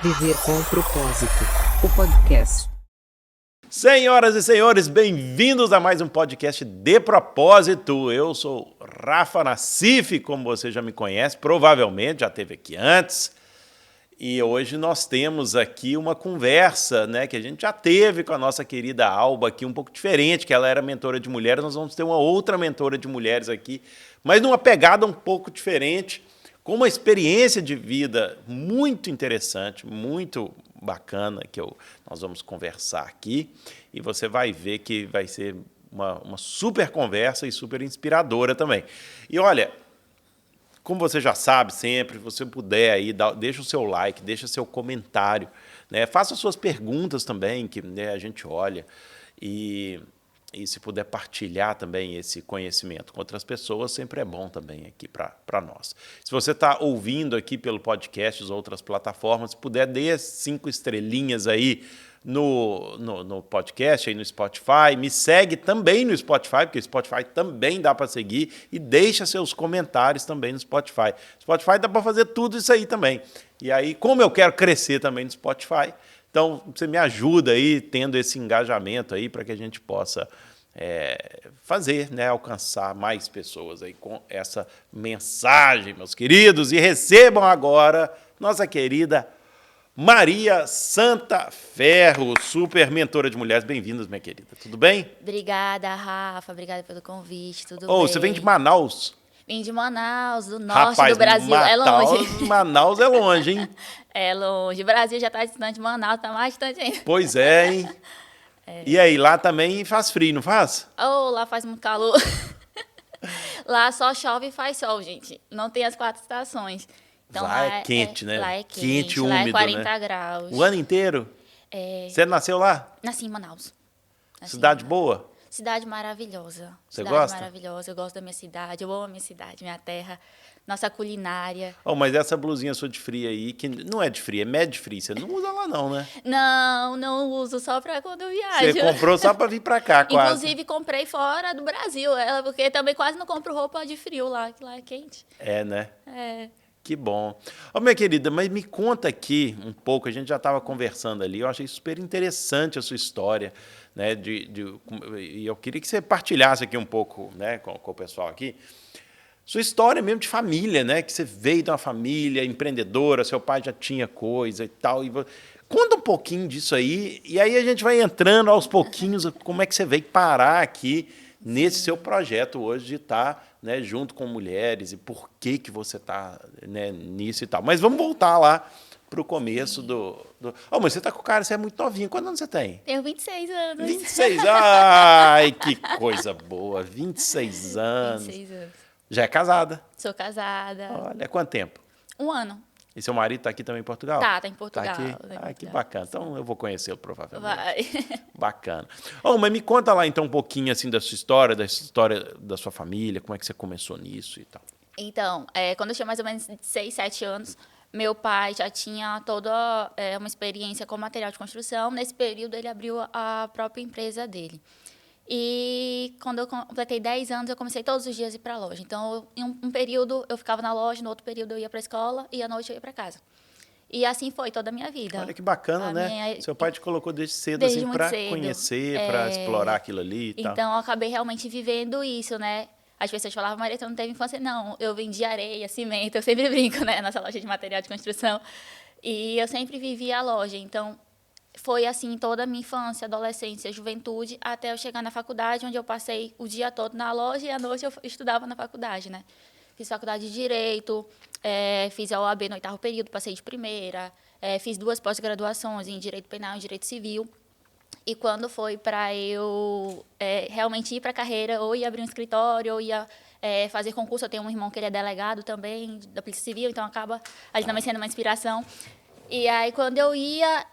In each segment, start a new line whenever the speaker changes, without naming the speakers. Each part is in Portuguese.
Viver com propósito, o podcast.
Senhoras e senhores, bem-vindos a mais um podcast de propósito. Eu sou Rafa Nassif, como você já me conhece, provavelmente já esteve aqui antes. E hoje nós temos aqui uma conversa, né, que a gente já teve com a nossa querida Alba aqui, um pouco diferente, que ela era mentora de mulheres. Nós vamos ter uma outra mentora de mulheres aqui, mas numa pegada um pouco diferente, com uma experiência de vida muito interessante, muito bacana, que nós vamos conversar aqui, e você vai ver que vai ser uma super conversa e super inspiradora também. E olha, como você já sabe sempre, se você puder aí, deixa o seu like, deixa seu comentário, né? Faça suas perguntas também, que, né, a gente olha, e se puder partilhar também esse conhecimento com outras pessoas, sempre é bom também aqui para nós. Se você está ouvindo aqui pelo podcast, as outras plataformas, se puder, dê 5 estrelinhas aí no podcast, aí no Spotify. Me segue também no Spotify, porque o Spotify também dá para seguir, e deixa seus comentários também no Spotify. Spotify dá para fazer tudo isso aí também. E aí, como eu quero crescer também no Spotify, então você me ajuda aí, tendo esse engajamento aí, para que a gente possa fazer, né, alcançar mais pessoas aí com essa mensagem, meus queridos. E recebam agora nossa querida Maria Santaferro, super mentora de mulheres. Bem-vindas, minha querida. Tudo bem?
Obrigada, Rafa. Obrigada pelo convite. Tudo
Oh,
bem?
você vem de Manaus?
Vim de Manaus, do norte
Rapaz,
do Brasil. É longe.
Manaus é longe, hein?
É longe. O Brasil já está distante, Manaus está mais distante ainda.
Pois é, hein? E aí, lá também faz frio, não faz?
Oh, lá faz muito calor. Lá só chove e faz sol, gente. Não tem as 4 estações. Então,
lá é quente, né?
Lá é
Quente,
lá
úmido,
é 40
né?
graus.
O ano inteiro?
É.
Você nasceu lá?
Nasci em Manaus. Nasci
Cidade
em Manaus.
boa?
Cidade maravilhosa.
Você
cidade
gosta?
Maravilhosa. Eu gosto da minha cidade. Eu amo a minha cidade, minha terra. Nossa culinária.
Oh, mas essa blusinha sua de frio aí, que não é de frio, é médio frio. Você não usa lá não, né?
Não uso só pra quando eu viajo.
Você comprou só pra vir pra cá, quase.
Inclusive, comprei fora do Brasil, porque também quase não compro roupa de frio lá, que lá é quente.
É, né?
É.
Que bom. Ô, minha querida, mas me conta aqui um pouco, a gente já estava conversando ali, eu achei super interessante a sua história, né? E eu queria que você partilhasse aqui um pouco, né, com o pessoal aqui. Sua história mesmo de família, né? Que você veio de uma família empreendedora, seu pai já tinha coisa e tal. Conta um pouquinho disso aí, e aí a gente vai entrando aos pouquinhos, como é que você veio parar aqui nesse seu projeto hoje de estar, né, junto com mulheres, e por que você está, né, nisso e tal. Mas vamos voltar lá para o começo Oh, mas você está com o cara, você é muito novinho. Quantos anos você tem?
Tenho 26 anos.
26. Ai, que coisa boa. 26 anos.
26 anos.
Já é casada?
Sou casada.
Olha, quanto tempo?
1 ano.
E seu marido está aqui também em Portugal?
Tá em Portugal.
Tá aqui?
Tá em Portugal.
Que bacana. Então eu vou conhecê-lo provavelmente.
Vai.
Bacana. Oh, mas me conta lá então um pouquinho assim da sua história da sua família, como é que você começou nisso e tal.
Então, quando eu tinha mais ou menos 6, 7 anos, meu pai já tinha toda uma experiência com material de construção. Nesse período, ele abriu a própria empresa dele. E quando eu completei 10 anos, eu comecei todos os dias a ir para a loja. Então, em um período, eu ficava na loja, no outro período, eu ia para a escola e à noite eu ia para casa. E assim foi toda a minha vida.
Olha que bacana, né? Seu pai te colocou desde cedo assim para conhecer, para explorar aquilo ali e tal.
Então, eu acabei realmente vivendo isso, né? As pessoas falavam, Maria, você não teve infância? Não, eu vendi areia, cimento, eu sempre brinco, né? Nessa loja de material de construção. E eu sempre vivi a loja, então foi assim toda a minha infância, adolescência, juventude, até eu chegar na faculdade, onde eu passei o dia todo na loja e à noite eu estudava na faculdade, né? Fiz faculdade de Direito, fiz a OAB no 8º período, passei de primeira, fiz 2 pós-graduações em Direito Penal e Direito Civil. E quando foi para eu realmente ir para a carreira, ou ia abrir um escritório, ou ia fazer concurso, eu tenho um irmão que ele é delegado também da Polícia Civil, então acaba a gente também sendo uma inspiração. E aí, quando eu ia,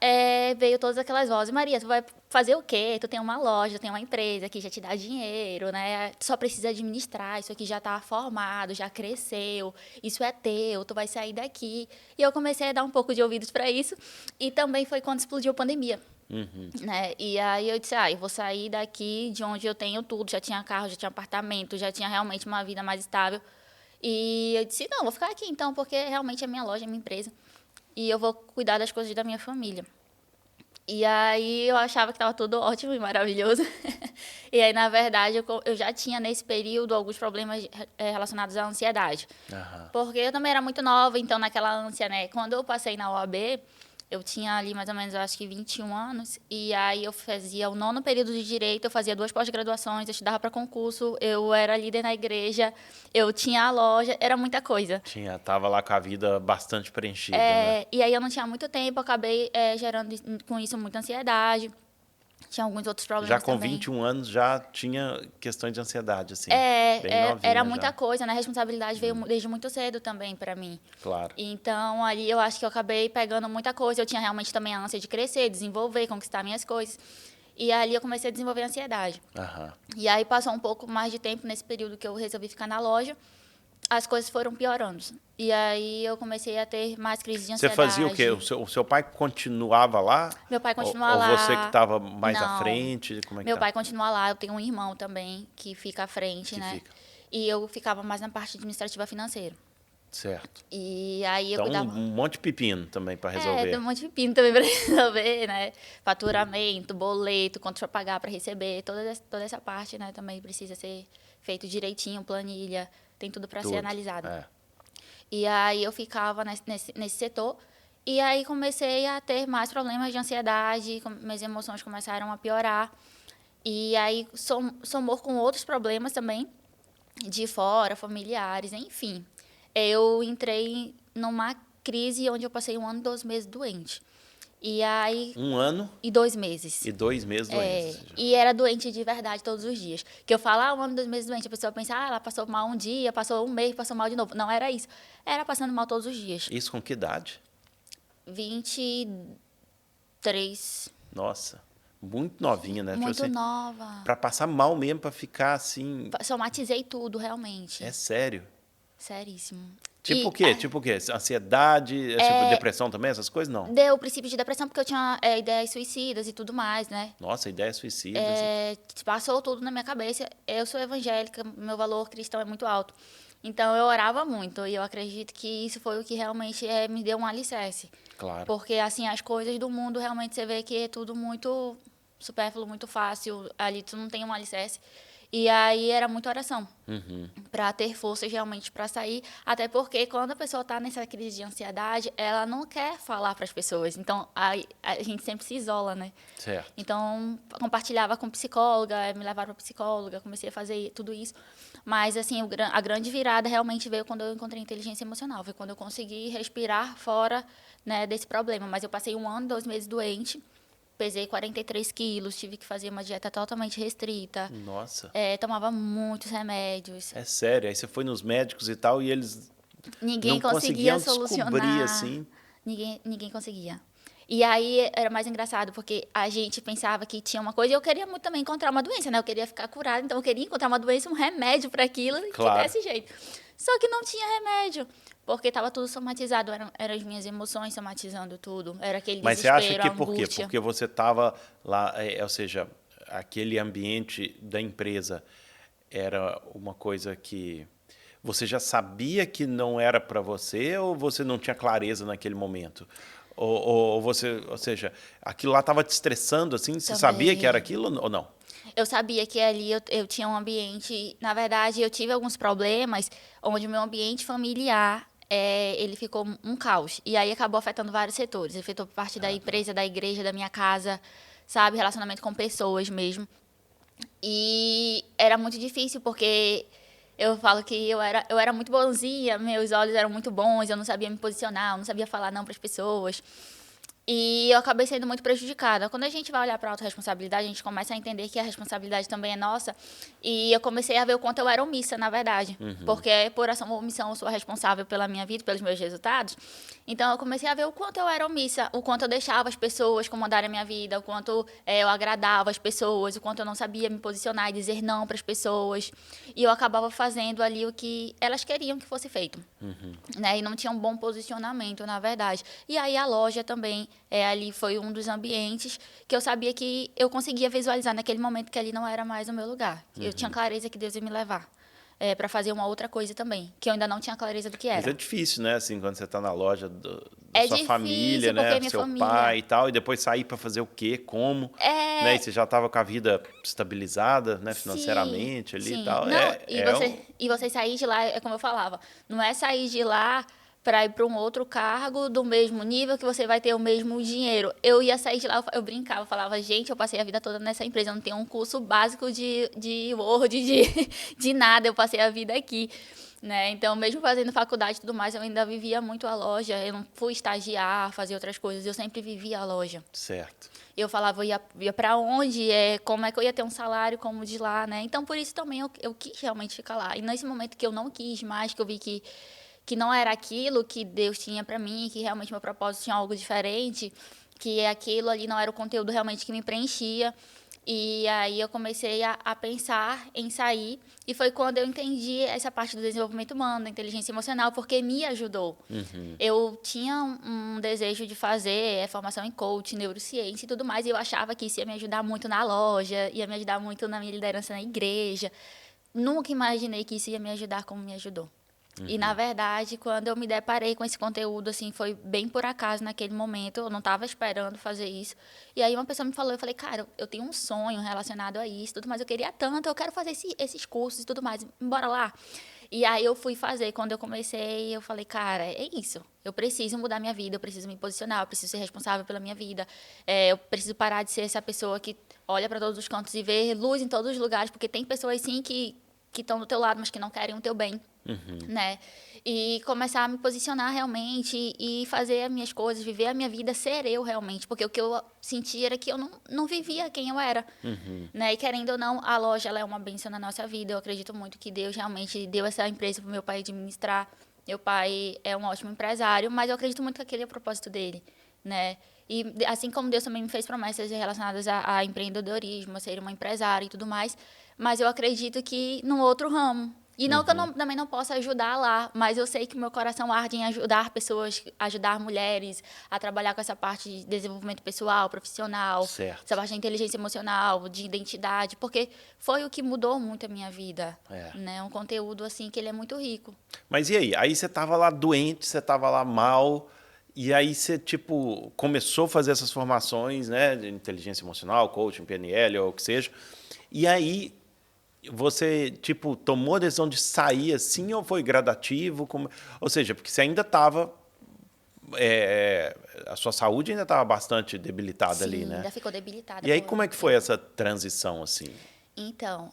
veio todas aquelas vozes. Maria, tu vai fazer o quê? Tu tem uma loja, tem uma empresa que já te dá dinheiro, né? Tu só precisa administrar, isso aqui já está formado, já cresceu, isso é teu, tu vai sair daqui. E eu comecei a dar um pouco de ouvidos para isso. E também foi quando explodiu a pandemia. Né? E aí eu disse, eu vou sair daqui de onde eu tenho tudo. Já tinha carro, já tinha apartamento, já tinha realmente uma vida mais estável. E eu disse, não, vou ficar aqui então, porque realmente é minha loja, é minha empresa. e eu vou cuidar das coisas da minha família. E aí eu achava que estava tudo ótimo e maravilhoso. E aí, na verdade, eu já tinha nesse período alguns problemas relacionados à ansiedade.
Aham.
Porque eu também era muito nova, então naquela ânsia, né? Quando eu passei na OAB, eu tinha ali mais ou menos, eu acho que 21 anos. E aí eu fazia o 9º período de Direito, eu fazia 2 pós-graduações, eu estudava para concurso, eu era líder na igreja, eu tinha a loja, era muita coisa.
Tava lá com a vida bastante preenchida, né?
E aí eu não tinha muito tempo, eu acabei gerando com isso muita ansiedade. Tinha alguns outros problemas
Já com
também.
21 anos já tinha questões de ansiedade, assim. Bem novinha
Era
já.
muita coisa, né? A responsabilidade veio desde muito cedo também para mim.
Claro.
Então, ali eu acho que eu acabei pegando muita coisa. Eu tinha realmente também a ânsia de crescer, desenvolver, conquistar minhas coisas. E ali eu comecei a desenvolver ansiedade.
Aham.
E aí passou um pouco mais de tempo nesse período que eu resolvi ficar na loja. As coisas foram piorando. E aí eu comecei a ter mais crises de
Você
ansiedade.
fazia o quê? O seu pai continuava lá?
Meu pai continua
ou
lá.
Ou você que estava mais à
Não.
frente? Como é que
Meu
tá?
pai continua lá. Eu tenho um irmão também que fica à frente,
Que
né?
fica.
E eu ficava mais na parte administrativa financeira.
Certo.
E aí eu
Então,
cuidava...
um monte de pepino também para resolver.
tem um monte de pepino também para resolver, né? Faturamento, boleto, quanto para pagar para receber, toda essa parte, né? Também precisa ser feito direitinho, planilha, tem tudo para ser
Tudo.
analisado.
É.
E aí eu ficava nesse setor, e aí comecei a ter mais problemas de ansiedade, minhas emoções começaram a piorar. E aí somou com outros problemas também, de fora, familiares, enfim. Eu entrei numa crise onde eu passei 1 ano e 2 meses doente. E aí...
1 ano
E 2 meses.
e 2 meses doentes.
E era doente de verdade todos os dias. Que eu falo, 1 ano e 2 meses doente, a pessoa pensa, ela passou mal um dia, passou um mês, passou mal de novo. Não era isso. Era passando mal todos os dias.
Isso com que idade?
23.
Nossa, muito novinha, né?
Muito
Tipo assim,
nova.
para passar mal mesmo, para ficar assim...
Somatizei tudo, realmente.
É sério.
Seríssimo.
Tipo
E,
o quê? Tipo o quê? Ansiedade, tipo depressão também? Essas coisas, não?
Deu o princípio de depressão porque eu tinha ideias suicidas e tudo mais, né?
Nossa, ideias suicidas.
Passou tudo na minha cabeça. Eu sou evangélica, meu valor cristão é muito alto. Então, eu orava muito e eu acredito que isso foi o que realmente me deu um alicerce.
Claro.
Porque, assim, as coisas do mundo, realmente, você vê que é tudo muito supérfluo, muito fácil. Ali, tu não tem um alicerce. E aí, era muita oração. Para ter forças, realmente, para sair. Até porque, quando a pessoa está nessa crise de ansiedade, ela não quer falar para as pessoas. Então, a gente sempre se isola, né?
Certo.
Então, compartilhava com psicóloga, me levaram para psicóloga, comecei a fazer tudo isso. Mas, assim, a grande virada realmente veio quando eu encontrei inteligência emocional. Foi quando eu consegui respirar fora, né, desse problema. Mas eu passei 1 ano, 2 meses doente, pesei 43 quilos, tive que fazer uma dieta totalmente restrita.
Nossa.
Tomava muitos remédios.
É sério. Aí você foi nos médicos e tal, e eles
Ninguém
não
conseguia
conseguiam
solucionar.
descobrir, assim.
Ninguém conseguia. E aí era mais engraçado, porque a gente pensava que tinha uma coisa, e eu queria muito também encontrar uma doença, né? Eu queria ficar curada, então eu queria encontrar uma doença, um remédio para aquilo,
Claro.
que desse jeito. Só que não tinha remédio, porque estava tudo somatizado, eram as minhas emoções somatizando tudo, era aquele
Mas você
desespero,
acha que por quê?
angústia.
Porque você estava lá, ou seja, aquele ambiente da empresa era uma coisa que você já sabia que não era para você, ou você não tinha clareza naquele momento? Ou seja, aquilo lá estava te estressando, assim? Você sabia que era aquilo ou não?
Eu sabia que ali eu tinha um ambiente... Na verdade, eu tive alguns problemas onde o meu ambiente familiar, ele ficou um caos. E aí acabou afetando vários setores. Afetou parte da empresa, da igreja, da minha casa, sabe? Relacionamento com pessoas mesmo. E era muito difícil, porque... Eu falo que eu era muito bonzinha, meus olhos eram muito bons, eu não sabia me posicionar, eu não sabia falar não para as pessoas. E eu acabei sendo muito prejudicada. Quando a gente vai olhar para a autorresponsabilidade, a gente começa a entender que a responsabilidade também é nossa. E eu comecei a ver o quanto eu era omissa, na verdade. Porque por ação ou omissão eu sou responsável pela minha vida, pelos meus resultados. Então eu comecei a ver o quanto eu era omissa, o quanto eu deixava as pessoas comandarem a minha vida, o quanto eu agradava as pessoas, o quanto eu não sabia me posicionar e dizer não para as pessoas. E eu acabava fazendo ali o que elas queriam que fosse feito. Né? E não tinha um bom posicionamento, na verdade. E aí a loja também... ali foi um dos ambientes que eu sabia que eu conseguia visualizar naquele momento que ali não era mais o meu lugar. Eu tinha clareza que Deus ia me levar. para fazer uma outra coisa também, que eu ainda não tinha clareza do que
Mas
era.
é difícil, né? Assim, quando você está na loja da
É
sua
difícil,
família,
porque
né?
minha
Seu
família...
pai e tal, e depois sair para fazer o quê? Como? Né? E você já estava com a vida estabilizada, né?
Sim,
Financeiramente ali e
sim.
tal.
Não, e você sair de lá, é como eu falava, não é sair de lá para ir para um outro cargo do mesmo nível que você vai ter o mesmo dinheiro. Eu ia sair de lá, eu brincava, eu falava, gente, eu passei a vida toda nessa empresa, eu não tenho um curso básico de Word, de nada, eu passei a vida aqui. Né? Então, mesmo fazendo faculdade e tudo mais, eu ainda vivia muito a loja. Eu não fui estagiar, fazer outras coisas, eu sempre vivia a loja.
Certo.
Eu falava, eu ia para onde, como é que eu ia ter um salário como o de lá, né? Então, por isso também eu quis realmente ficar lá. E nesse momento que eu não quis mais, que eu vi que não era aquilo que Deus tinha para mim, que realmente meu propósito tinha algo diferente, que aquilo ali não era o conteúdo realmente que me preenchia. E aí eu comecei a pensar em sair, e foi quando eu entendi essa parte do desenvolvimento humano, da inteligência emocional, porque me ajudou. Eu tinha um desejo de fazer formação em coaching, neurociência e tudo mais, e eu achava que isso ia me ajudar muito na loja, ia me ajudar muito na minha liderança na igreja. Nunca imaginei que isso ia me ajudar como me ajudou. E, na verdade, quando eu me deparei com esse conteúdo, assim, foi bem por acaso naquele momento. Eu não estava esperando fazer isso. E aí uma pessoa me falou, eu falei, cara, eu tenho um sonho relacionado a isso, tudo mais, eu queria tanto, eu quero fazer esses cursos e tudo mais, bora lá. E aí eu fui fazer. Quando eu comecei, eu falei, cara, é isso. Eu preciso mudar minha vida, eu preciso me posicionar, eu preciso ser responsável pela minha vida. Eu preciso parar de ser essa pessoa que olha para todos os cantos e vê luz em todos os lugares, porque tem pessoas, sim, que estão do teu lado, mas que não querem o teu bem. Né? E começar a me posicionar realmente e fazer as minhas coisas, viver a minha vida, ser eu realmente, porque o que eu sentia era que eu não vivia quem eu era, né? E querendo ou não, a loja ela é uma bênção na nossa vida. Eu acredito muito que Deus realmente deu essa empresa para o meu pai administrar. Meu pai é um ótimo empresário, mas eu acredito muito que aquele é o propósito dele, né? E assim como Deus também me fez promessas relacionadas a empreendedorismo, a ser uma empresária e tudo mais, mas eu acredito que num outro ramo. E não que eu também não possa ajudar lá, mas eu sei que o meu coração arde em ajudar pessoas, ajudar mulheres a trabalhar com essa parte de desenvolvimento pessoal, profissional,
Certo.
essa parte de inteligência emocional, de identidade, porque foi o que mudou muito a minha vida, né? Um conteúdo assim que ele é muito rico.
Mas e aí? Aí você estava lá doente, você estava lá mal, e aí você, tipo, começou a fazer essas formações, né, de inteligência emocional, coaching, PNL, ou o que seja, e aí você, tipo, tomou a decisão de sair assim, ou foi gradativo? Ou seja, porque você ainda estava... a sua saúde ainda estava bastante debilitada ali,
Sim,
né?
ainda ficou debilitada.
E aí, como é que foi essa transição, assim?
Então,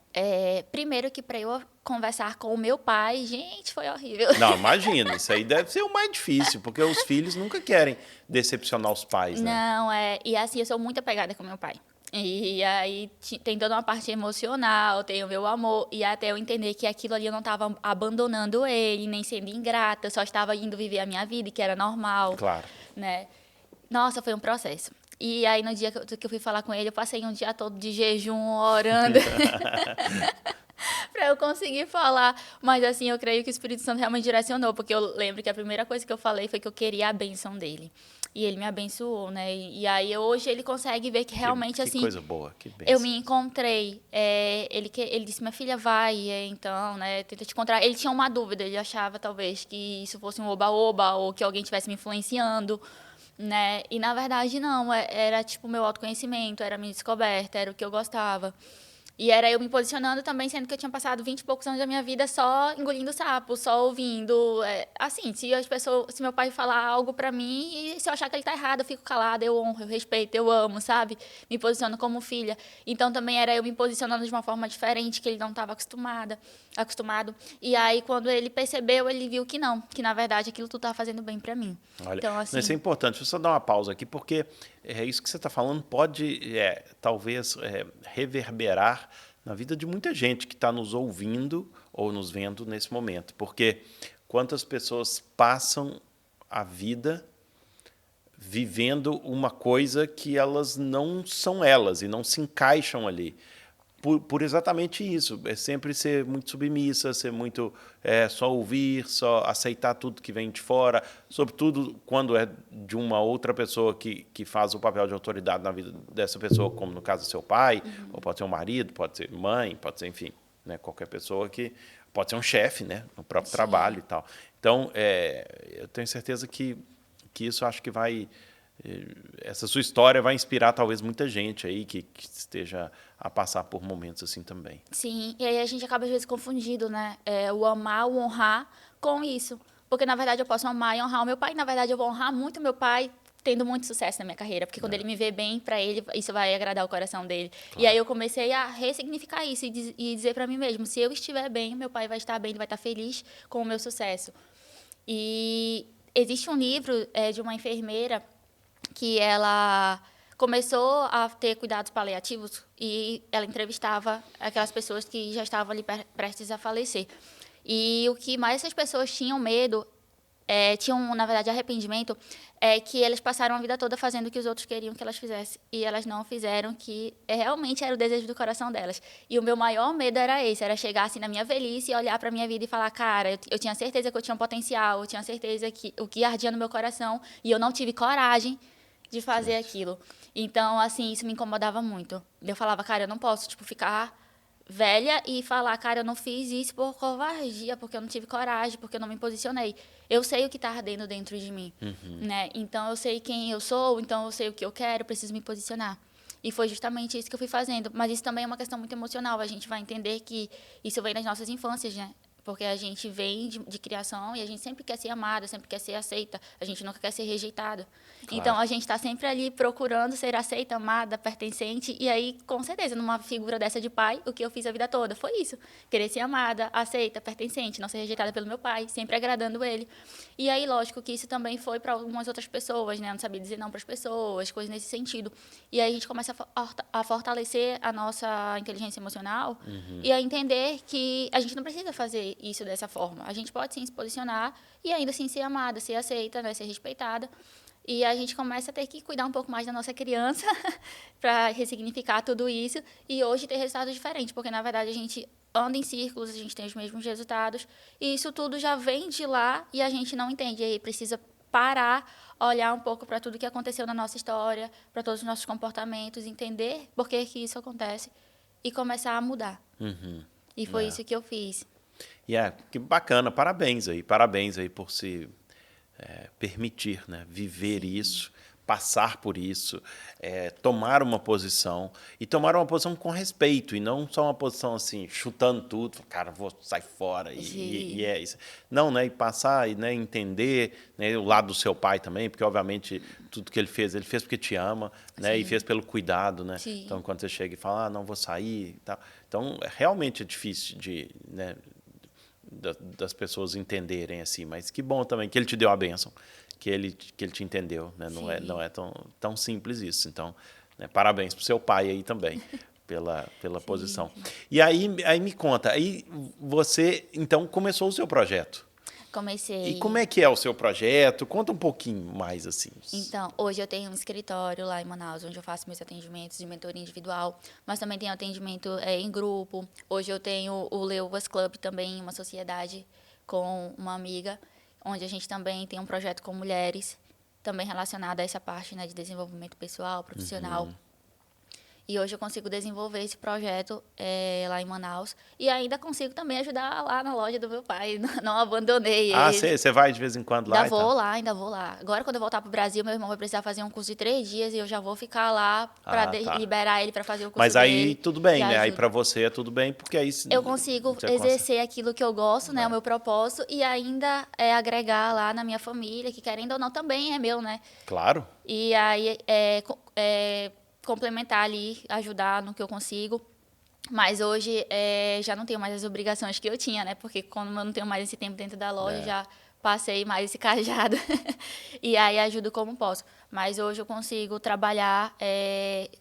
primeiro que para eu conversar com o meu pai, gente, foi horrível.
Não, imagina, isso aí deve ser o mais difícil, porque os filhos nunca querem decepcionar os pais, né?
Não, e assim, eu sou muito apegada com meu pai. E aí tem toda uma parte emocional, tem o meu amor, e até eu entender que aquilo ali eu não estava abandonando ele, nem sendo ingrata, eu só estava indo viver a minha vida, que era normal.
Claro.
Né? Nossa, foi um processo. E aí, no dia que eu fui falar com ele, eu passei um dia todo de jejum, orando, para eu conseguir falar. Mas, assim, eu creio que o Espírito Santo realmente direcionou, porque eu lembro que a primeira coisa que eu falei foi que eu queria a bênção dele. E ele me abençoou, né? E aí, hoje, ele consegue ver que realmente, assim...
Que coisa boa, que bênção.
Eu me encontrei. Ele disse, minha filha, vai, então, né? Tenta te encontrar. Ele tinha uma dúvida, ele achava, talvez, que isso fosse um oba-oba, ou que alguém estivesse me influenciando, né? E, na verdade, não. Era, tipo, meu autoconhecimento, era a minha descoberta, era o que eu gostava. E era eu me posicionando também, sendo que eu tinha passado 20 e poucos anos da minha vida só engolindo sapo, só ouvindo. Assim, se meu pai falar algo pra mim, e se eu achar que ele tá errado, eu fico calada, eu honro, eu respeito, eu amo, sabe? Me posiciono como filha. Então também era eu me posicionando de uma forma diferente, que ele não estava acostumado. E aí, quando ele percebeu, ele viu que não, que na verdade aquilo tudo tava fazendo bem pra mim.
Olha,
Então, assim,
isso é importante. Deixa eu só dar uma pausa aqui, porque isso que você está falando pode, talvez, reverberar na vida de muita gente que está nos ouvindo ou nos vendo nesse momento. Porque quantas pessoas passam a vida vivendo uma coisa que elas não são elas e não se encaixam ali. Por exatamente isso, é sempre ser muito submissa, ser muito só ouvir, só aceitar tudo que vem de fora, sobretudo quando é de uma outra pessoa que faz o papel de autoridade na vida dessa pessoa, como no caso do seu pai, ou pode ser um marido, pode ser mãe, pode ser, enfim, né, qualquer pessoa que pode ser um chefe, né? No próprio
Sim.
trabalho e tal. Então, eu tenho certeza que isso acho que vai... Essa sua história vai inspirar talvez muita gente aí que esteja a passar por momentos assim também.
Sim, e aí a gente acaba às vezes confundindo, né? O amar, o honrar com isso. Porque, na verdade, eu posso amar e honrar o meu pai. Na verdade, eu vou honrar muito o meu pai tendo muito sucesso na minha carreira. Porque quando ele me vê bem, para ele, isso vai agradar o coração dele.
Claro.
E aí eu comecei a ressignificar isso e dizer para mim mesmo, se eu estiver bem, meu pai vai estar bem, ele vai estar feliz com o meu sucesso. E existe um livro de uma enfermeira que ela começou a ter cuidados paliativos e ela entrevistava aquelas pessoas que já estavam ali prestes a falecer. E o que mais essas pessoas tinham medo, tinham, na verdade, arrependimento, é que elas passaram a vida toda fazendo o que os outros queriam que elas fizessem. E elas não fizeram, que realmente era o desejo do coração delas. E o meu maior medo era esse, era chegar assim na minha velhice e olhar para a minha vida e falar, cara, eu tinha certeza que eu tinha um potencial, eu tinha certeza que o que ardia no meu coração, e eu não tive coragem de fazer aquilo. Então, assim, isso me incomodava muito. Eu falava, cara, eu não posso, tipo, ficar velha e falar, cara, eu não fiz isso por covardia, porque eu não tive coragem, porque eu não me posicionei. Eu sei o que está ardendo dentro de mim, né? Então, eu sei quem eu sou, então eu sei o que eu quero, eu preciso me posicionar. E foi justamente isso que eu fui fazendo. Mas isso também é uma questão muito emocional. A gente vai entender que isso vem das nossas infâncias, né? Porque a gente vem de criação e a gente sempre quer ser amada, sempre quer ser aceita. A gente nunca quer ser rejeitada.
Claro.
Então, a gente está sempre ali procurando ser aceita, amada, pertencente. E aí, com certeza, numa figura dessa de pai, o que eu fiz a vida toda foi isso. Querer ser amada, aceita, pertencente, não ser rejeitada pelo meu pai, sempre agradando ele. E aí, lógico que isso também foi para algumas outras pessoas, né? Eu não sabia dizer não para as pessoas, coisas nesse sentido. E aí a gente começa a fortalecer a nossa inteligência emocional e a entender que a gente não precisa fazer isso dessa forma. A gente pode sim se posicionar e ainda assim ser amada, ser aceita, né? Ser respeitada. E a gente começa a ter que cuidar um pouco mais da nossa criança para ressignificar tudo isso e hoje ter resultados diferentes, porque na verdade a gente anda em círculos, a gente tem os mesmos resultados e isso tudo já vem de lá e a gente não entende. E aí precisa parar, olhar um pouco para tudo que aconteceu na nossa história, para todos os nossos comportamentos, entender por que isso acontece e começar a mudar. E foi isso que eu fiz.
Que bacana, parabéns aí por se permitir, né, viver isso, passar por isso, tomar uma posição e tomar uma posição com respeito e não só uma posição assim chutando tudo, cara, vou sair fora e é isso. Não, né, e passar e, né, entender, né, o lado do seu pai também, porque obviamente tudo que ele fez porque te ama, né, e fez pelo cuidado, né.
Sim.
Então quando você chega e fala, não vou sair, e tal, então realmente é difícil de, né, das pessoas entenderem assim, mas que bom também que ele te deu a bênção, que ele te entendeu, né? Não é tão simples isso. Então, né, parabéns pro seu pai aí também pela posição. E aí me conta, aí você então começou o seu projeto.
Comecei.
E como é que é o seu projeto? Conta um pouquinho mais assim.
Então, hoje eu tenho um escritório lá em Manaus, onde eu faço meus atendimentos de mentoria individual, mas também tenho atendimento em grupo. Hoje eu tenho o Leuas Club também, uma sociedade com uma amiga, onde a gente também tem um projeto com mulheres, também relacionado a essa parte, né, de desenvolvimento pessoal, profissional. E hoje eu consigo desenvolver esse projeto lá em Manaus. E ainda consigo também ajudar lá na loja do meu pai. Não abandonei ele.
Você vai de vez em quando lá?
Ainda vou lá. Agora, quando eu voltar para o Brasil, meu irmão vai precisar fazer um curso de 3 dias e eu já vou ficar lá para liberar ele para fazer o curso
Mas
dele.
aí tudo bem, né? Aí para você é tudo bem, porque aí
eu consigo exercer aquilo que eu gosto, né? O meu propósito, e ainda agregar lá na minha família, que querendo ou não também é meu, né?
Claro.
E aí complementar ali, ajudar no que eu consigo. Mas hoje já não tenho mais as obrigações que eu tinha, né? Porque como eu não tenho mais esse tempo dentro da loja, já passei mais esse cajado. E aí ajudo como posso. Mas hoje eu consigo trabalhar,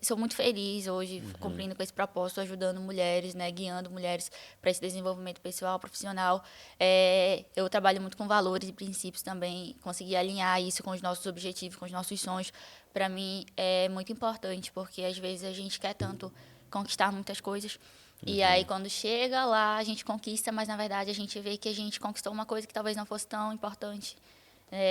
sou muito feliz hoje, cumprindo com esse propósito, ajudando mulheres, né? Guiando mulheres para esse desenvolvimento pessoal, profissional. Eu trabalho muito com valores e princípios também, conseguir alinhar isso com os nossos objetivos, com os nossos sonhos. Para mim é muito importante, porque às vezes a gente quer tanto conquistar muitas coisas. E aí, quando chega lá, a gente conquista, mas, na verdade, a gente vê que a gente conquistou uma coisa que talvez não fosse tão importante.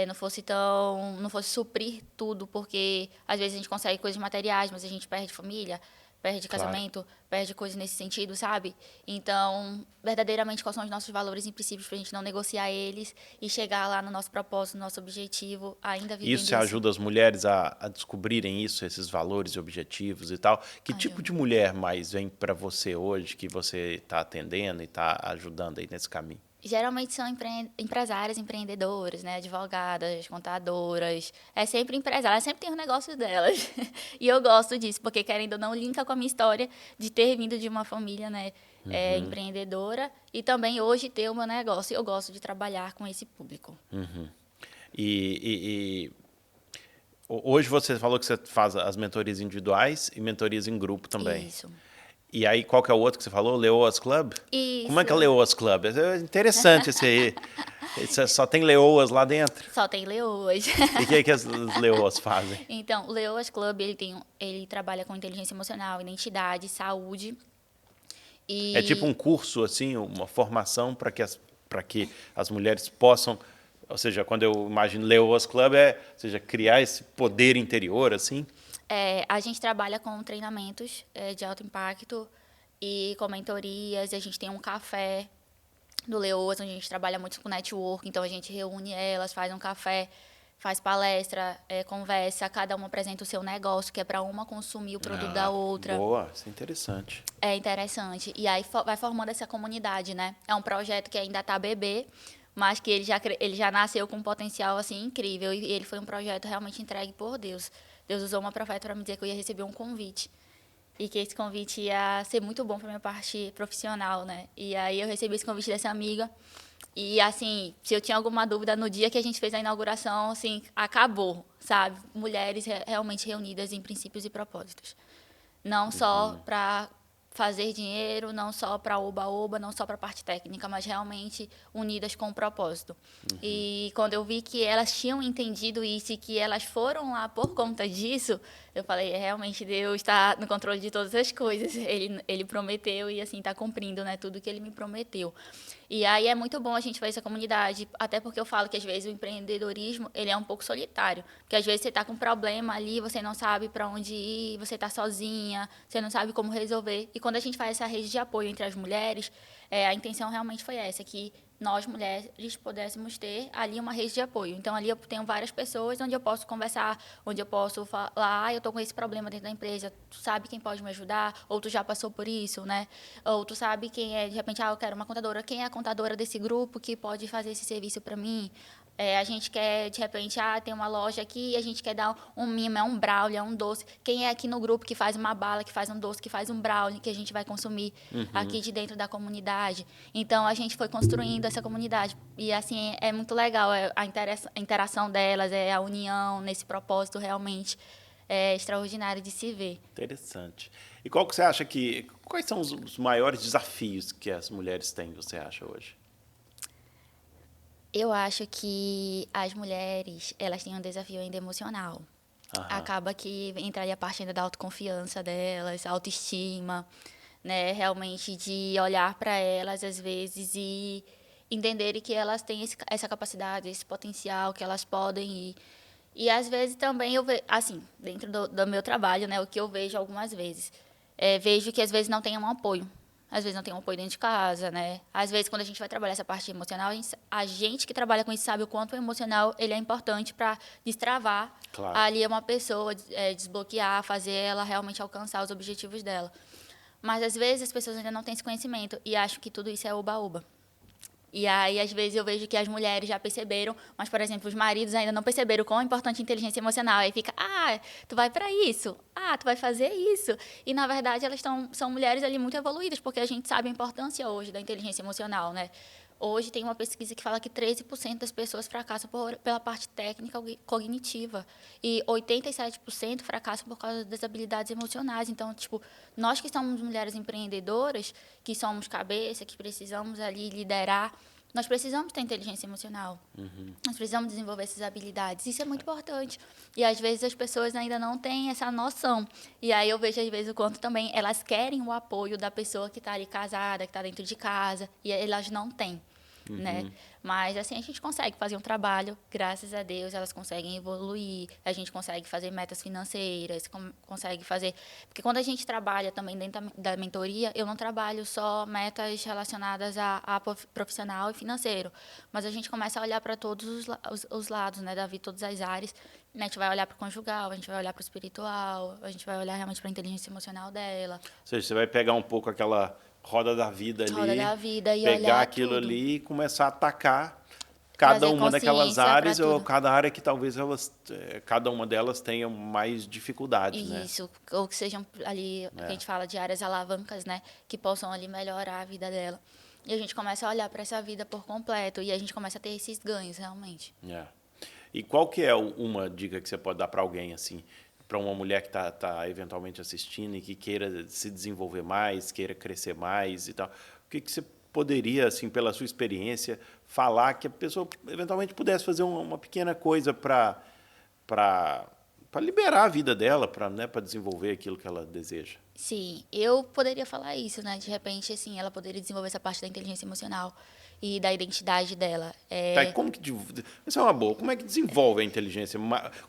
Não fosse suprir tudo, porque, às vezes, a gente consegue coisas materiais, mas a gente perde família, perde
Claro.
casamento, perde coisas nesse sentido, sabe? Então, verdadeiramente, quais são os nossos valores e princípios para a gente não negociar eles e chegar lá no nosso propósito, no nosso objetivo, ainda vivendo
Isso ajuda as mulheres a descobrirem isso, esses valores e objetivos e tal. Que tipo de mulher mais vem para você hoje, que você está atendendo e está ajudando aí nesse caminho?
Geralmente são empresárias, empreendedoras, né? Advogadas, contadoras. É sempre empresária, elas sempre tem os negócios delas. E eu gosto disso, porque querendo ou não, linka com a minha história de ter vindo de uma família, né? Empreendedora e também hoje ter o meu negócio. Eu gosto de trabalhar com esse público.
Hoje você falou que você faz as mentorias individuais e mentorias em grupo também.
Isso.
E aí, qual que é o outro que você falou? Leoas Club?
Isso.
Como é que é o Leoas Club? É interessante esse aí. Esse só tem leoas lá dentro?
Só tem leoas.
E o que as leoas fazem?
Então, o Leoas Club, ele trabalha com inteligência emocional, identidade, saúde. E
É tipo um curso, assim, uma formação para que as mulheres possam... Ou seja, quando eu imagino Leoas Club, ou seja, criar esse poder interior, assim.
a gente trabalha com treinamentos de alto impacto e com mentorias. E a gente tem um café do Leoas, onde a gente trabalha muito com network. Então, a gente reúne elas, faz um café, faz palestra, conversa. Cada uma apresenta o seu negócio, que é para uma consumir o produto da outra.
Boa, isso é interessante.
É interessante. E aí vai formando essa comunidade, né? É um projeto que ainda está bebê, mas que ele já nasceu com um potencial assim incrível. E ele foi um projeto realmente entregue por Deus. Deus usou uma profeta para me dizer que eu ia receber um convite. E que esse convite ia ser muito bom para minha parte profissional, né? E aí eu recebi esse convite dessa amiga. E, assim, se eu tinha alguma dúvida no dia que a gente fez a inauguração, assim, acabou, sabe? Mulheres realmente reunidas em princípios e propósitos. Não só para fazer dinheiro, não só para oba-oba, não só para a parte técnica, mas realmente unidas com um propósito. E quando eu vi que elas tinham entendido isso e que elas foram lá por conta disso, eu falei, realmente Deus está no controle de todas as coisas. Ele prometeu e, assim, está cumprindo, né, tudo que ele me prometeu. E aí é muito bom a gente ver essa comunidade, até porque eu falo que, às vezes, o empreendedorismo, ele é um pouco solitário. Porque, às vezes, você está com um problema ali, você não sabe para onde ir, você está sozinha, você não sabe como resolver. E quando a gente faz essa rede de apoio entre as mulheres, a intenção realmente foi essa, que nós, mulheres, pudéssemos ter ali uma rede de apoio. Então, ali eu tenho várias pessoas onde eu posso conversar, onde eu posso falar, eu estou com esse problema dentro da empresa, tu sabe quem pode me ajudar? Ou tu já passou por isso, né? Ou tu sabe quem é, de repente, eu quero uma contadora. Quem é a contadora desse grupo que pode fazer esse serviço para mim? A gente quer, de repente, tem uma loja aqui e a gente quer dar um mimo, um brownie, um doce. Quem é aqui no grupo que faz uma bala, que faz um doce, que faz um brownie, que a gente vai consumir aqui de dentro da comunidade? Então, a gente foi construindo essa comunidade. E, assim, é muito legal a interação delas, a união nesse propósito realmente extraordinário de se ver.
Interessante. E qual que você acha quais são os maiores desafios que as mulheres têm, você acha, hoje?
Eu acho que as mulheres, elas têm um desafio ainda emocional. Acaba que entra ali a parte ainda da autoconfiança delas, autoestima, né? Realmente de olhar para elas, às vezes, e entenderem que elas têm essa capacidade, esse potencial, que elas podem ir. E, às vezes, também eu vejo, assim, dentro do meu trabalho, né? O que eu vejo algumas vezes. Vejo que, às vezes, não tem um apoio. Às vezes não tem um apoio dentro de casa, né? Às vezes, quando a gente vai trabalhar essa parte emocional, a gente que trabalha com isso sabe o quanto o emocional ele é importante para destravar ali uma pessoa, desbloquear, fazer ela realmente alcançar os objetivos dela. Mas, às vezes, as pessoas ainda não têm esse conhecimento e acham que tudo isso é oba-oba. E aí, às vezes, eu vejo que as mulheres já perceberam, mas, por exemplo, os maridos ainda não perceberam quão importante a inteligência emocional. Aí fica, tu vai para isso, tu vai fazer isso. E, na verdade, elas são mulheres ali muito evoluídas, porque a gente sabe a importância hoje da inteligência emocional, né? Hoje tem uma pesquisa que fala que 13% das pessoas fracassam pela parte técnica cognitiva e 87% fracassam por causa das habilidades emocionais. Então, tipo, nós que somos mulheres empreendedoras, que somos cabeça, que precisamos ali liderar, nós precisamos ter inteligência emocional. Nós precisamos desenvolver essas habilidades. Isso é muito importante. E, às vezes, as pessoas ainda não têm essa noção. E aí eu vejo, às vezes, o quanto também elas querem o apoio da pessoa que está ali casada, que está dentro de casa, e elas não têm. né? Mas, assim, a gente consegue fazer um trabalho, graças a Deus, elas conseguem evoluir, a gente consegue fazer metas financeiras, consegue fazer... Porque quando a gente trabalha também dentro da mentoria, eu não trabalho só metas relacionadas a profissional e financeiro, mas a gente começa a olhar para todos os lados, né, da vida, todas as áreas. A gente vai olhar para o conjugal, a gente vai olhar para o espiritual, a gente vai olhar realmente para a inteligência emocional dela.
Ou seja, você vai pegar um pouco aquela roda da vida ali,
Roda da vida e
pegar
olhar
aquilo
tudo.
ali e começar a atacar cada
Trazer
uma daquelas
consciência
áreas,
pra
ou
tudo.
cada área que talvez cada uma delas tenha mais dificuldade, né?
Isso, ou que sejam ali, que a gente fala de áreas alavancas, né? Que possam ali melhorar a vida dela. E a gente começa a olhar para essa vida por completo e a gente começa a ter esses ganhos, realmente.
É. E qual que é uma dica que você pode dar para alguém, assim, para uma mulher que está eventualmente assistindo e que queira se desenvolver mais, queira crescer mais e tal? O que você poderia, assim, pela sua experiência, falar que a pessoa eventualmente pudesse fazer uma pequena coisa para liberar a vida dela, para, né, para desenvolver aquilo que ela deseja?
Sim, eu poderia falar isso, né? De repente, assim, ela poderia desenvolver essa parte da inteligência emocional e da identidade dela.
Tá, e como que... Isso é uma boa. Como é que desenvolve a inteligência?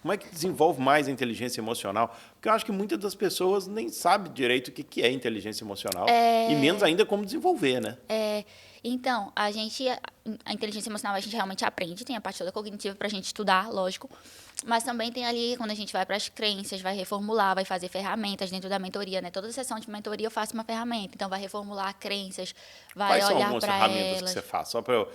Como é que desenvolve mais a inteligência emocional? Porque eu acho que muitas das pessoas nem sabem direito o que é inteligência emocional e menos ainda como desenvolver, né?
Então, a inteligência emocional a gente realmente aprende, tem a parte toda cognitiva para a gente estudar, lógico, mas também tem ali, quando a gente vai para as crenças, vai reformular, vai fazer ferramentas dentro da mentoria, né? Toda sessão de mentoria eu faço uma ferramenta, então vai reformular crenças, vai
Quais são
olhar
algumas
para
ferramentas que
elas.
você faz? Só para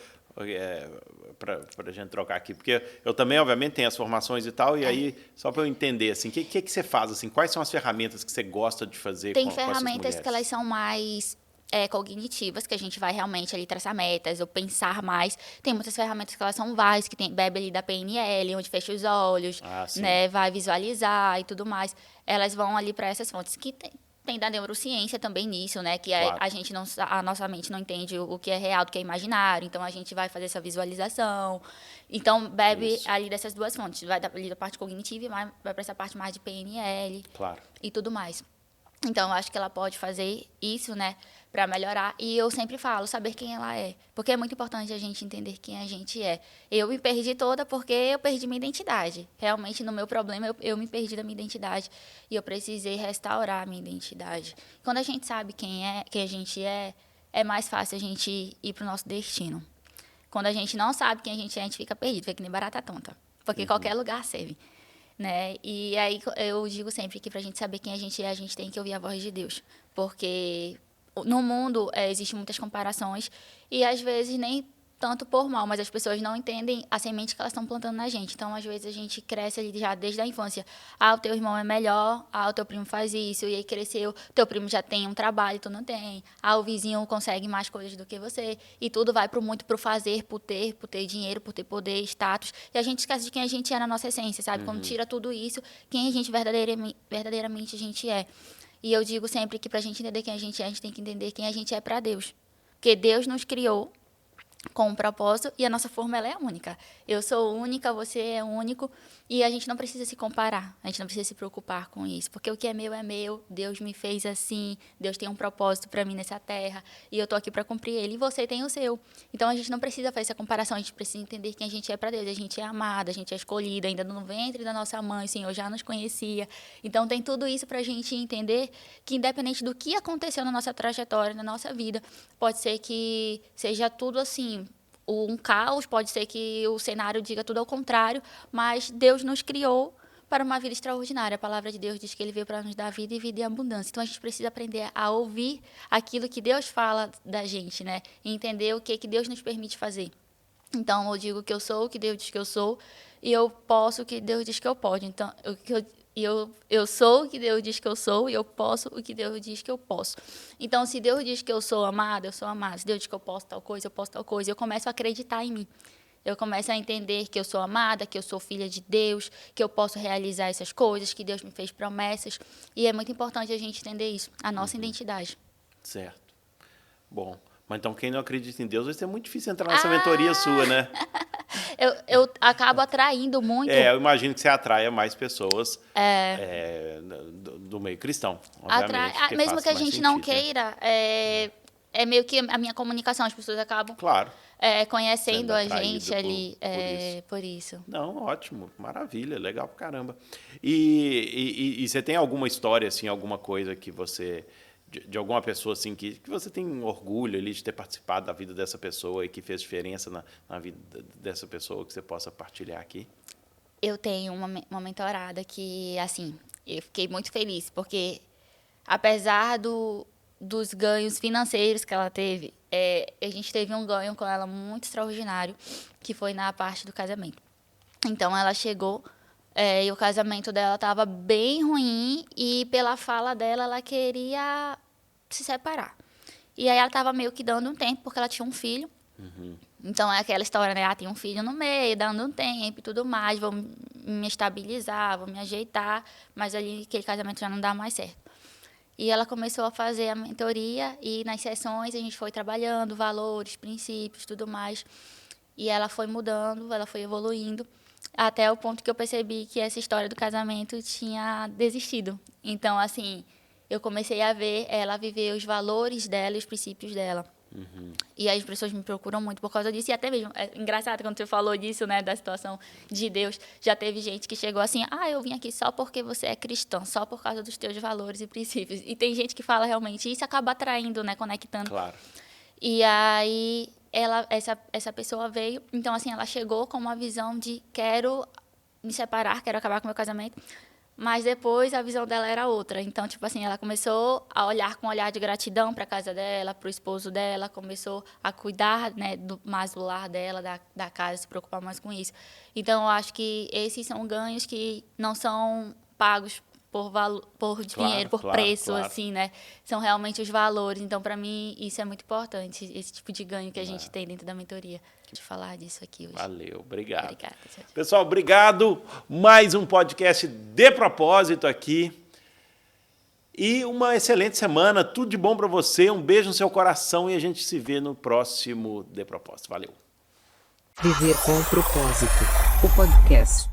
a gente trocar aqui, porque eu também, obviamente, tenho as formações e tal, e aí, só para eu entender, assim, o que você faz, assim, quais são as ferramentas que você gosta de fazer
Tem
com essas
ferramentas
mulheres?
que elas são mais cognitivas, que a gente vai realmente ali traçar metas ou pensar mais. Tem muitas ferramentas que elas são várias, que bebe ali da PNL, onde fecha os olhos, né, vai visualizar e tudo mais. Elas vão ali para essas fontes que tem da neurociência também nisso, né? Que
Claro.
a gente não, a nossa mente não entende o que é real, do que é imaginário. Então a gente vai fazer essa visualização. Então bebe
Isso.
ali dessas duas fontes, vai ali da parte cognitiva e vai para essa parte mais de PNL
Claro.
e tudo mais. Então eu acho que ela pode fazer isso, né, para melhorar. E eu sempre falo, saber quem ela é, porque é muito importante a gente entender quem a gente é. Eu me perdi toda porque eu perdi minha identidade. Realmente, no meu problema, eu me perdi da minha identidade e eu precisei restaurar a minha identidade. Quando a gente sabe quem a gente é mais fácil a gente ir para o nosso destino. Quando a gente não sabe quem a gente fica perdido, fica que nem barata tonta, porque qualquer lugar serve. Né? E aí eu digo sempre que para a gente saber quem a gente tem que ouvir a voz de Deus. Porque no mundo existem muitas comparações e às vezes nem tanto por mal, mas as pessoas não entendem a semente que elas estão plantando na gente. Então, às vezes, a gente cresce ali já desde a infância. Ah, o teu irmão é melhor, ah, o teu primo faz isso, e aí cresceu, teu primo já tem um trabalho, tu não tem. Ah, o vizinho consegue mais coisas do que você. E tudo vai muito pro fazer, por ter dinheiro, por ter poder, status. E a gente esquece de quem a gente é na nossa essência, sabe? Quando tira tudo isso, quem a gente verdadeiramente a gente é. E eu digo sempre que pra gente entender quem a gente tem que entender quem a gente é pra Deus. Porque Deus nos criou com um propósito e a nossa forma ela é única. Eu sou única, você é único e a gente não precisa se comparar, a gente não precisa se preocupar com isso, porque o que é meu, Deus me fez assim, Deus tem um propósito para mim nessa terra e eu tô aqui para cumprir ele e você tem o seu. Então a gente não precisa fazer essa comparação, a gente precisa entender quem a gente é para Deus, a gente é amada, a gente é escolhida, ainda no ventre da nossa mãe, o Senhor já nos conhecia. Então tem tudo isso para a gente entender que independente do que aconteceu na nossa trajetória, na nossa vida, pode ser que seja tudo assim, um caos, pode ser que o cenário diga tudo ao contrário, mas Deus nos criou para uma vida extraordinária. A palavra de Deus diz que Ele veio para nos dar vida e vida em abundância. Então, a gente precisa aprender a ouvir aquilo que Deus fala da gente, né? E entender o que Deus nos permite fazer. Então, eu digo que eu sou o que Deus diz que eu sou e eu posso o que Deus diz que eu posso. Então, eu sou o que Deus diz que eu sou e eu posso o que Deus diz que eu posso. Então, se Deus diz que eu sou amada, eu sou amada. Se Deus diz que eu posso tal coisa, eu posso tal coisa. Eu começo a acreditar em mim. Eu começo a entender que eu sou amada, que eu sou filha de Deus, que eu posso realizar essas coisas, que Deus me fez promessas. E é muito importante a gente entender isso, a nossa identidade.
Certo. Bom, mas então quem não acredita em Deus vai ser muito difícil entrar nessa mentoria sua, né?
Eu acabo atraindo muito.
Eu imagino que você atraia mais pessoas do meio cristão, obviamente.
Mesmo que a gente não queira, é meio que a minha comunicação, as pessoas acabam
Claro.
conhecendo
Sendo
a
atraído
gente ali,
por isso.
por isso.
Não, ótimo, maravilha, legal pra caramba. E você tem alguma história, assim, alguma coisa que você, de alguma pessoa, assim, que você tem orgulho ali de ter participado da vida dessa pessoa e que fez diferença na vida dessa pessoa que você possa partilhar aqui?
Eu tenho uma mentorada que, assim, eu fiquei muito feliz, porque apesar dos ganhos financeiros que ela teve, a gente teve um ganho com ela muito extraordinário, que foi na parte do casamento. Então, ela chegou e o casamento dela estava bem ruim e, pela fala dela, ela queria se separar. E aí ela estava meio que dando um tempo, porque ela tinha um filho. Então, é aquela história, né? Tem um filho no meio, dando um tempo e tudo mais, vou me estabilizar, vou me ajeitar, mas ali aquele casamento já não dá mais certo. E ela começou a fazer a mentoria e nas sessões a gente foi trabalhando valores, princípios, tudo mais. E ela foi mudando, ela foi evoluindo, até o ponto que eu percebi que essa história do casamento tinha desistido. Então, assim, eu comecei a ver ela viver os valores dela e os princípios dela. E as pessoas me procuram muito por causa disso. E até mesmo, é engraçado quando você falou disso, né, da situação de Deus. Já teve gente que chegou assim, eu vim aqui só porque você é cristão, só por causa dos teus valores e princípios. E tem gente que fala realmente, e isso acaba atraindo, né, conectando.
Claro.
E aí, essa pessoa veio, então assim, ela chegou com uma visão de quero me separar, quero acabar com o meu casamento. Mas depois a visão dela era outra. Então, tipo assim, ela começou a olhar com um olhar de gratidão para a casa dela, para o esposo dela, começou a cuidar, né, mais do lar dela, da casa, se preocupar mais com isso. Então, eu acho que esses são ganhos que não são pagos por dinheiro, por preço, assim, né? São realmente os valores. Então, para mim, isso é muito importante, esse tipo de ganho que a gente tem dentro da mentoria. De falar disso aqui hoje.
Valeu, obrigado.
Obrigada.
Pessoal, obrigado. Mais um podcast de propósito aqui. E uma excelente semana. Tudo de bom para você. Um beijo no seu coração e a gente se vê no próximo De Propósito. Valeu.
Viver com propósito. O podcast.